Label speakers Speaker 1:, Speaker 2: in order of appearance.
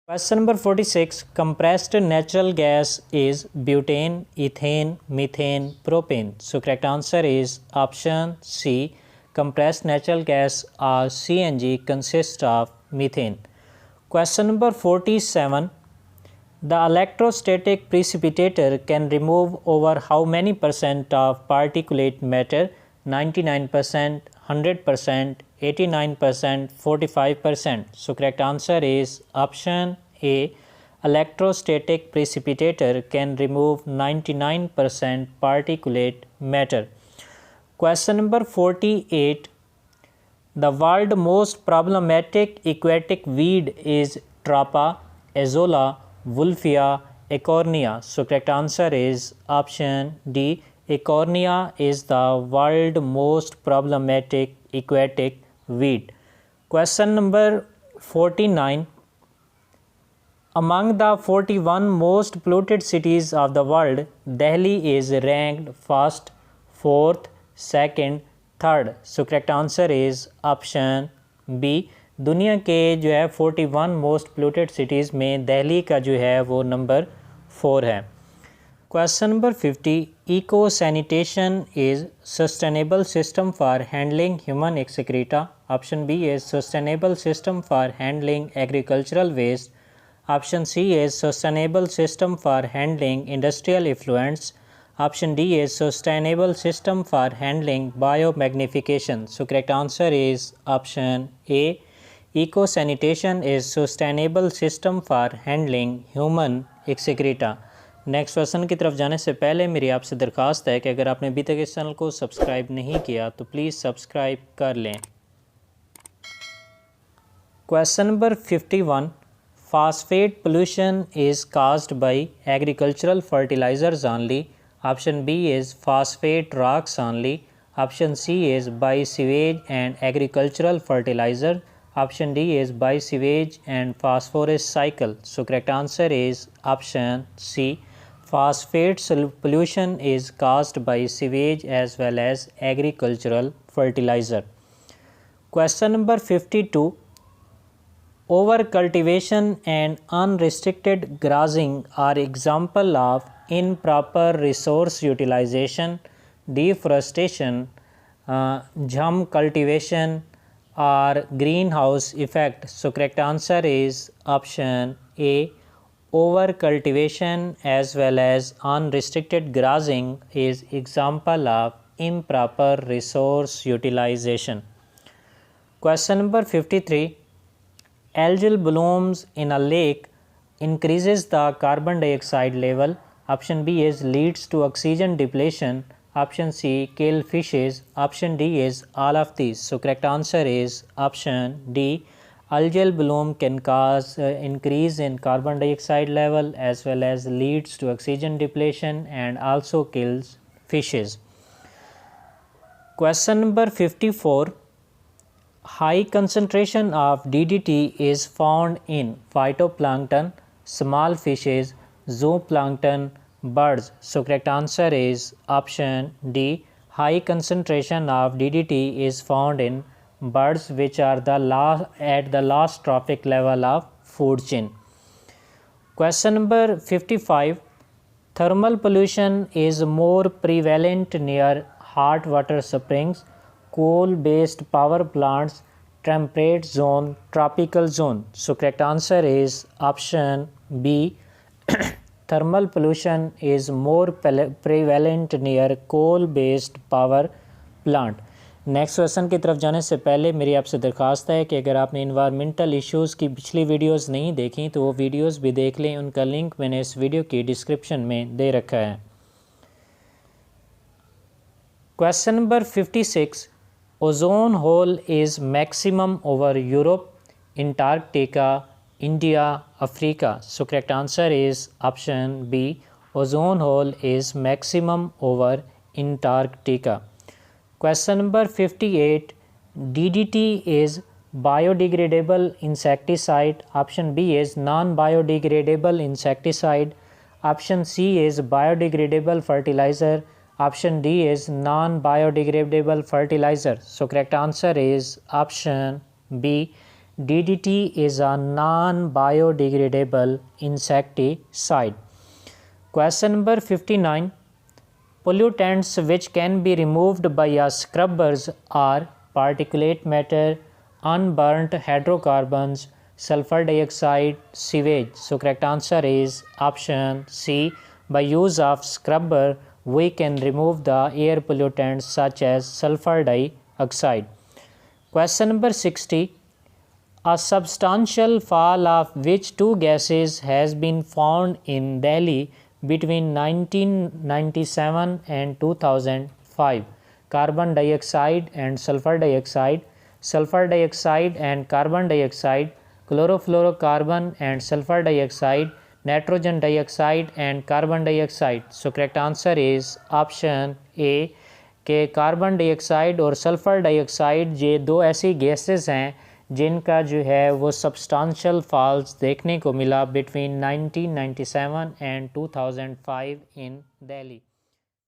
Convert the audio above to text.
Speaker 1: Question number 46. Compressed natural gas is butane, ethane, methane, propane. So correct answer is option C. Compressed natural gas or CNG consists of methane. Question number 47. The electrostatic precipitator can remove over how many percent of particulate matter? 99%, 100%, 89%, 45%. So correct answer is option A. Electrostatic precipitator can remove 99% particulate matter. Question number 48. The world's most problematic aquatic weed is Trapa, Azolla, Wolffia, Acornia. So correct answer is option D. Acornia is the world's most problematic aquatic weed. Question number 49. Among the 41 most polluted cities of the world, Delhi is ranked first, fourth, second, third. So correct answer is option B. दुनिया के जो है 41 most polluted cities में दिल्ली का जो है वो नंबर 4 है. Question number 50. Eco sanitation is sustainable system for handling human excreta. Option B is sustainable system for handling agricultural waste. Option C is sustainable system for handling industrial effluents. Option D is sustainable system for handling biomagnification. So correct answer is option A. Eco sanitation is sustainable system for handling human excreta. Next question की तरफ जाने से पहले मेरी आपसे दरख्वास्त है कि अगर आपने अभी तक इस चैनल को सब्सक्राइब नहीं किया तो प्लीज़ सब्सक्राइब कर लें. Question number 51. Phosphate pollution is caused by agricultural fertilizers only. Option B is phosphate rocks only. Option C is by sewage and agricultural fertilizer. Option D is by sewage and phosphorus cycle. So correct answer is option C. Phosphate pollution is caused by sewage as well as agricultural fertilizer. Question number 52. Overcultivation and unrestricted grazing are example of improper resource utilization, deforestation, jhum cultivation or greenhouse effect. So correct answer is option A. Overcultivation as well as unrestricted grazing is example of improper resource utilization. Question number 53. Algal blooms in a lake increases the carbon dioxide level. Option B is leads to oxygen depletion. Option C kill fishes. Option D is all of these. So correct answer is option D. Algal bloom can cause increase in carbon dioxide level as well as leads to oxygen depletion and also kills fishes. Question number 54. High concentration of DDT is found in phytoplankton, small fishes, zooplankton, birds. So correct answer is option D. High concentration of DDT is found in birds which are at the last trophic level of food chain. Question number 55. Thermal pollution is more prevalent near hot water springs, coal-based power plants, temperate zone, tropical zone. So correct answer is option B. Thermal pollution is more prevalent near coal-based power plant. Next question की तरफ जाने से पहले मेरी आपसे दरख्वास्त है कि अगर आपने इन्वायरमेंटल इश्यूज़ की पिछली वीडियोस नहीं देखी तो वो वीडियोस भी देख लें. उनका लिंक मैंने इस वीडियो की डिस्क्रिप्शन में दे रखा है. Question number 56. Ozone hole is maximum over Europe, Antarctica, India, Africa. So correct answer is option B. Ozone hole is maximum over Antarctica. Question number 58. DDT is biodegradable insecticide. Option B is non-biodegradable insecticide. Option C is biodegradable fertilizer. Option D is non-biodegradable fertilizer. So correct answer is option B. DDT is a non-biodegradable insecticide. Question number 59. Pollutants which can be removed by a scrubbers are particulate matter, unburnt hydrocarbons, sulfur dioxide, sewage. So correct answer is option C. By use of scrubber, we can remove the air pollutants such as sulfur dioxide. Question number 60. A substantial fall of which two gases has been found in Delhi between 1997 and 2005? Carbon dioxide and sulfur dioxide, sulfur dioxide and carbon dioxide, chlorofluorocarbon and sulfur dioxide, nitrogen dioxide and carbon dioxide. So correct answer is option A कि carbon dioxide और sulphur dioxide ये दो ऐसी gases हैं जिनका जो है वो सब्सटेंशियल फॉल्स देखने को मिला बिटवीन 1997 एंड 2005 इन दिल्ली.